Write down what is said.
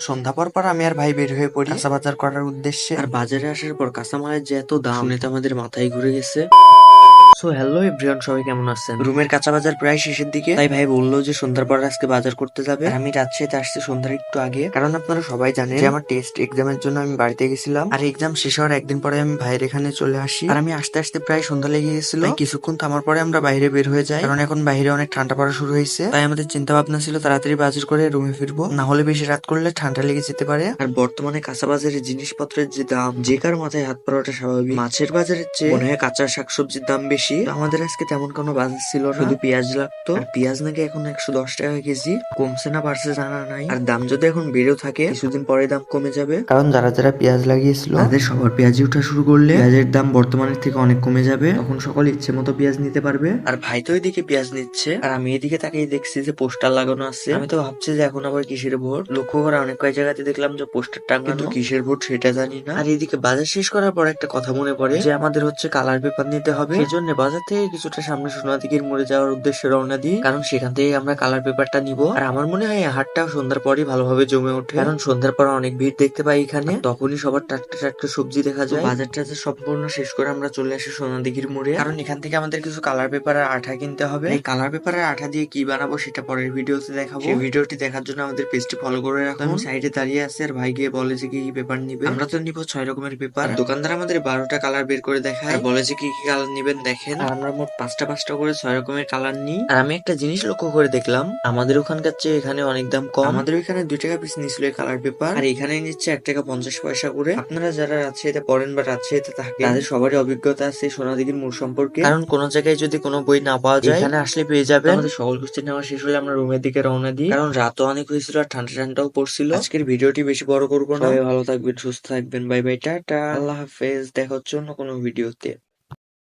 সন্ধ্যা পর আমি আর ভাই বের হয়ে পড়ি কাঁচা বাজার করার উদ্দেশ্যে। আর বাজারে আসার পর কাঁচামালের যে এত দাম শুনে তো আমাদের মাথায় ঘুরে গেছে। সো হ্যালো এভরিওয়ান, সবাই কেমন আছেন? রুমের কাঁচা বাজার প্রায় শেষের দিকে, তাই ভাই বললো যে সন্ধ্যার পর আজকে বাজার করতে যাবে। আর আমি রাজশাহীতে আসছি সন্ধ্যার একটু আগে, কারণ আপনারা সবাই জানেন যে আমার টেস্ট এক্সামের জন্য আমি বাড়িতে গেছিলাম। আর এক্সাম শেষ হওয়ার একদিন পরে আমি ভাইয়ের এখানে চলে আসি। আর আমি আসতে আসতে প্রায় সন্ধ্যা লেগে গেছিল। তাই কিছুক্ষণ থামার পরে আমরা বাইরে বের হয়ে যাই, কারণ এখন বাইরে অনেক ঠান্ডা পড়া শুরু হয়েছে। তাই আমাদের চিন্তা ভাবনা ছিল তাড়াতাড়ি বাজার করে রুমে ফিরবো, না হলে বেশি রাত করলে ঠান্ডা লেগে যেতে পারে। আর বর্তমানে কাঁচা বাজারের জিনিসপত্রের যে দাম, যে কার মাথায় হাত পড়াটা স্বাভাবিক। মাছের বাজারের চেয়ে মনে হয় কাঁচা শাকসবজির দাম বেশি। তো আমাদের আজকে তেমন কোনো বাজার ছিল না, শুধু পেঁয়াজ লাগতো। আর পেঁয়াজ নাকি এখন 110 টাকা কেজি, কমছে না বাড়ছে জানা নাই। আর দাম যদি এখন বেড়েও থাকে, কিছুদিন পরে দাম কমে যাবে। কারণ যারা যারা পেঁয়াজ লাগিয়েছিল তাদের সবার পেঁয়াজি উঠা শুরু করলে পেঁয়াজের দাম বর্তমানের থেকে অনেক কমে যাবে, তখন সকলে ইচ্ছে মতো পেঁয়াজ নিতে পারবে। আর ভাই তো এদিকে পেঁয়াজ নিচ্ছে, আর আমি এদিকে তাকিয়ে দেখছি যে পোস্টার লাগানো আছে। আমি তো ভাবছি যে এখন আবার কিসের ভোট। লক্ষ্য করে অনেক কয়েক জায়গাতে দেখলাম যে পোস্টার টাঙানো, কিন্তু কিসের ভোট সেটা জানি না। আর এদিকে বাজার শেষ করার পর একটা কথা মনে পড়ে যে আমাদের হচ্ছে কালার পেপার নিতে হবে। সেই জন্য বাজার থেকে কিছুটা সামনে সোনাদিঘির মোড়ে যাওয়ার উদ্দেশ্যে রওনা দিই, কারণ সেখান থেকে আমরা কালার পেপারটা নিব। আর আমার মনে হয় এই হাটটা সন্ধ্যার পরই ভালোভাবে জমে ওঠে, কারণ সন্ধ্যার পর অনেক ভিড় দেখতে পাই এখানে, তখনই সবার টাটকা টাটকা সবজি দেখা যায়। বাজার টাজার সম্পূর্ণ শেষ করে আমরা চলে আসি সোনাদিঘির মোড়ে, কারণ এখান থেকে আমাদের কিছু কালার পেপার আর আঠা কিনতে হবে। এই কালার পেপার আর আঠা দিয়ে কি বানাবো সেটা পরের ভিডিওতে দেখাবো। সেই ভিডিওটি দেখার জন্য আমাদের পেজটি ফলো করে রাখুন। আমি সাইডে দাঁড়িয়ে আছি আর ভাই গিয়ে বলে যে কি কি পেপার নিবে। আমরা তো নিব 6 রকমের পেপার। দোকানদার আমাদের 12টা কালার বের করে দেখায় আর বলে যে কি কি কালার নিবেন দেখেন। আর আমরা মোট 5টা 5টা করে 6 রকমের কালার নিই। আর আমি একটা জিনিস লক্ষ্য করে দেখলাম, আমাদের ওখানকার চেয়ে এখানে অনেক দাম কম। আমাদের ওইখানে 2 টাকা পিস নিছিল এই কালার পেপার, আর এখানে নিচ্ছে 1 টাকা 50 পয়সা করে। আপনারা যারা রাজশাহীতে পড়েন বা রাজশাহীতে থাকেন, তাদের সবারই অভিজ্ঞতা আছে সোনাদিঘির মোড় সম্পর্কে, কারণ কোন জায়গায় যদি কোনো বই না পাওয়া যায় এখানে আসলে পেয়ে যাবেন। আমাদের সকল কুস্তি নেওয়া শেষ হলে আমরা রুমের দিকে রওনা দিই, কারণ রাতও অনেক হয়েছিল আর ঠান্ডা ঠান্ডাও পড়ছিল। আজকের ভিডিওটি বেশি বড় করবো না, সবাই ভালো থাকবেন, সুস্থ থাকবেন, বাই বাই, টাটা, আল্লাহ হাফেজ, দেখা হচ্ছে অন্য কোনো ভিডিওতে।